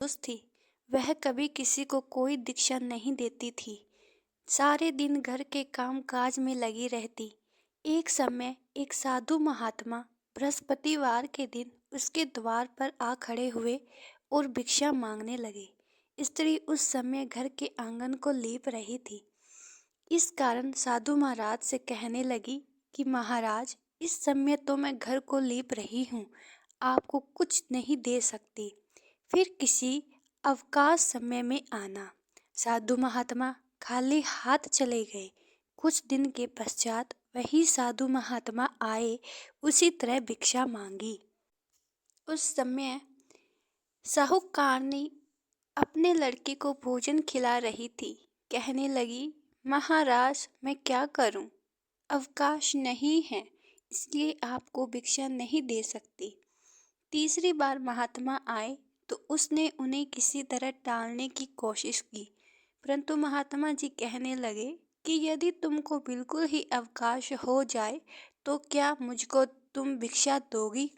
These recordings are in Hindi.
दोस्त थी। वह कभी किसी को कोई दीक्षा नहीं देती थी। सारे दिन घर के काम काज में लगी रहती। एक समय एक साधु महात्मा बृहस्पतिवार के दिन उसके द्वार पर आ खड़े हुए और भिक्षा मांगने लगे। स्त्री उस समय घर के आंगन को लीप रही थी। इस कारण साधु महाराज से कहने लगी कि महाराज, इस समय तो मैं घर को लीप रही हूँ, आपको कुछ नहीं दे सकती, फिर किसी अवकाश समय में आना। साधु महात्मा खाली हाथ चले गए। कुछ दिन के पश्चात वही साधु महात्मा आए, उसी तरह भिक्षा मांगी। उस समय साहूकारनी अपने लड़के को भोजन खिला रही थी। कहने लगी, महाराज, मैं क्या करूं? अवकाश नहीं है, इसलिए आपको भिक्षा नहीं दे सकती। तीसरी बार महात्मा आए तो उसने उन्हें किसी तरह टालने की कोशिश की, परंतु महात्मा जी कहने लगे कि यदि तुमको बिल्कुल ही अवकाश हो जाए तो क्या मुझको तुम भिक्षा दोगी?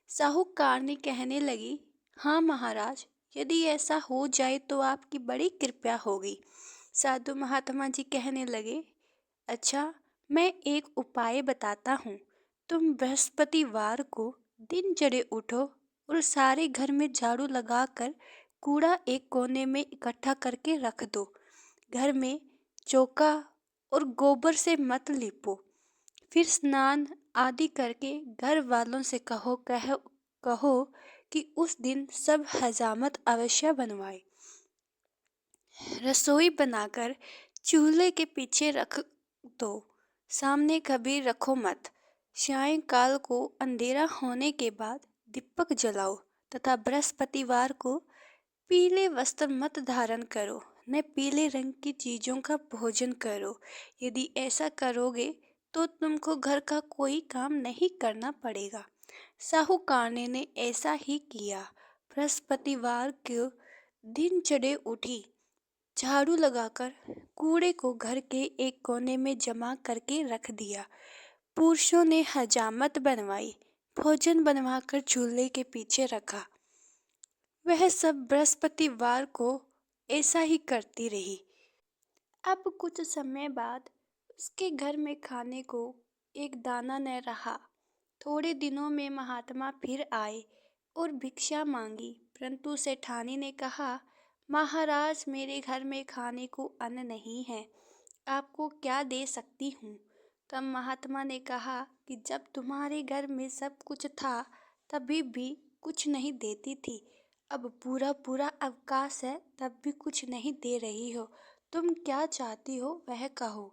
साहूकारनी कहने लगी, हाँ महाराज, यदि ऐसा हो जाए तो आपकी बड़ी कृपा होगी। साधु महात्मा जी कहने लगे, अच्छा, मैं एक उपाय बताता हूँ। तुम बृहस्पतिवार को दिन चढ़े उठो और सारे घर में झाड़ू लगाकर कूड़ा एक कोने में इकट्ठा करके रख दो। घर में चौका और गोबर से मत लिपो। फिर स्नान आदि करके घर वालों से कहो कि उस दिन सब हजामत अवश्य बनवाए। रसोई बनाकर चूल्हे के पीछे रख दो, सामने कभी रखो मत। सायंकाल को अंधेरा होने के बाद दीपक जलाओ तथा बृहस्पतिवार को पीले वस्त्र मत धारण करो, न पीले रंग की चीजों का भोजन करो। यदि ऐसा करोगे तो तुमको घर का कोई काम नहीं करना पड़ेगा। साहूकारनी ने ऐसा ही किया। बृहस्पतिवार को दिन चढ़े उठी, झाड़ू लगाकर कूड़े को घर के एक कोने में जमा करके रख दिया। पुरुषों ने हजामत बनवाई, भोजन बनवाकर चूल्हे के पीछे रखा। वह सब बृहस्पतिवार को ऐसा ही करती रही। अब कुछ समय बाद उसके घर में खाने को एक दाना न रहा। थोड़े दिनों में महात्मा फिर आए और भिक्षा मांगी, परंतु सेठानी ने कहा, महाराज, मेरे घर में खाने को अन्न नहीं है, आपको क्या दे सकती हूँ? तब महात्मा ने कहा कि जब तुम्हारे घर में सब कुछ था तभी भी कुछ नहीं देती थी, अब पूरा पूरा अवकाश है तब भी कुछ नहीं दे रही हो, तुम क्या चाहती हो वह कहो।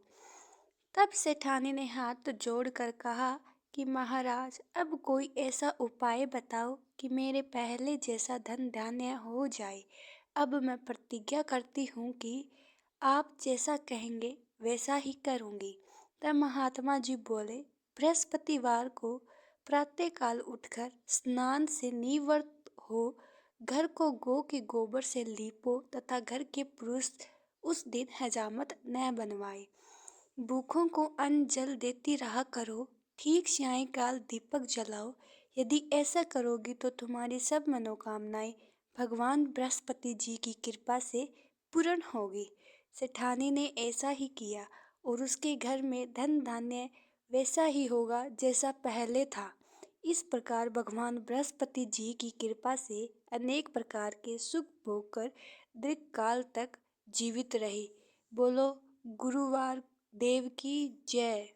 तब सेठानी ने हाथ जोड़कर कहा कि महाराज, अब कोई ऐसा उपाय बताओ कि मेरे पहले जैसा धन धान्य हो जाए। अब मैं प्रतिज्ञा करती हूँ कि आप जैसा कहेंगे वैसा ही करूँगी। तब महात्मा जी बोले, बृहस्पतिवार को प्रातःकाल उठकर स्नान से निवृत्त हो घर को गौ के गोबर से लीपो तथा घर के पुरुष उस दिन हजामत न बनवाए। भूखों को अन्न जल देती रहा करो। ठीक सायंकाल दीपक जलाओ। यदि ऐसा करोगी तो तुम्हारी सब मनोकामनाएं भगवान बृहस्पति जी की कृपा से पूर्ण होगी। सेठानी ने ऐसा ही किया और उसके घर में धन धान्य वैसा ही होगा जैसा पहले था। इस प्रकार भगवान बृहस्पति जी की कृपा से अनेक प्रकार के सुख भोग कर दीर्घकाल तक जीवित रही। बोलो गुरुवार देव की जय।